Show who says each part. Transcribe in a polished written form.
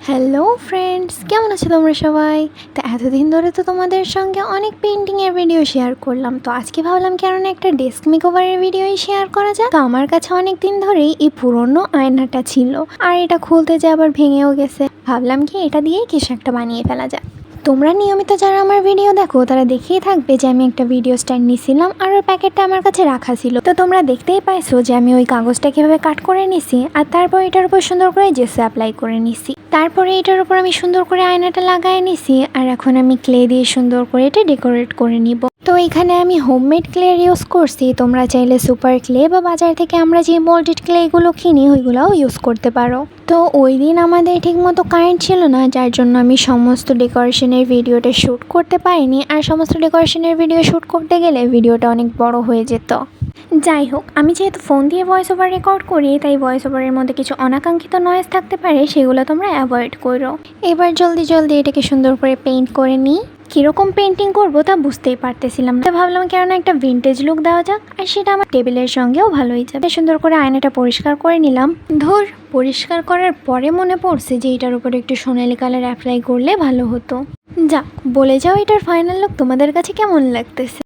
Speaker 1: Hello friends, কেমন আছো তোমরা সবাই? তো এতদিন ধরে তো তোমাদের সঙ্গে অনেক পেন্টিংয়ের ভিডিও শেয়ার করলাম। তো আজকে ভাবলাম কেন না একটা ডেস্ক মেকওভারের ভিডিওই শেয়ার করা যায়। তো আমার কাছে অনেক দিন ধরেই এই পুরনো আয়নাটা ছিল, আর এটা খুলতে যে আবার ভেঙেও গেছে। ভাবলাম কি এটা দিয়েই কিছু একটা বানিয়ে ফেলা যায়। তোমরা নিয়মিত যারা আমার ভিডিও দেখো তারা দেখেই থাকবে যে আমি একটা ভিডিও স্ট্যান্ড নিয়েছিলাম, আর ওই প্যাকেটটা আমার কাছে রাখা ছিল। তো তোমরা দেখতেই পাইছো যে আমি ওই কাগজটা কীভাবে কাট করে নিছি, আর তারপর এটার উপর সুন্দর করে জেসি অ্যাপ্লাই করে নিছি। তারপরে এটার উপর আমি সুন্দর করে আয়নাটা লাগাই নিছি, আর এখন আমি ক্লে দিয়ে সুন্দর করে এটা ডেকোরেট করে নিব। তো এখানে আমি হোমমেড ক্লে ইউজ করছি। তোমরা চাইলে সুপার ক্লে বা বাজার থেকে আমরা যে মোল্ডেড ক্লেগুলো কিনি ওইগুলোও ইউজ করতে পারো। তো ওই দিন আমাদের ঠিকমতো কারেন্ট ছিল না, যার জন্য আমি সমস্ত ডেকোরেশনের ভিডিওটা শ্যুট করতে পারিনি। আর সমস্ত ডেকোরেশনের ভিডিও শ্যুট করতে গেলে ভিডিওটা অনেক বড় হয়ে যেত। যাই হোক, আমি যেহেতু ফোন দিয়ে ভয়েস ওভার রেকর্ড করি, তাই ভয়েস ওভারের মধ্যে কিছু অনাকাঙ্ক্ষিত নয়েজ থাকতে পারে, সেগুলো তোমরা অ্যাভয়েড করো। এবার জলদি জলদি এটাকে সুন্দর করে পেইন্ট করে নিই। কীরকম পেন্টিং করবো তা বুঝতেই পারতেছিলাম না। ভাবলাম কেননা একটা ভিন্টেজ লুক দেওয়া যাক, আর সেটা আমার টেবিলের সঙ্গেও ভালোই যাবে। সুন্দর করে আয়নাটা পরিষ্কার করে নিলাম। পরিষ্কার করার পরে মনে পড়ছে যে এটার উপরে একটু সোনালি কালার অ্যাপ্লাই করলে ভালো হতো। যাক, বলে যাও এটার ফাইনাল লুক তোমাদের কাছে কেমন লাগতেছে।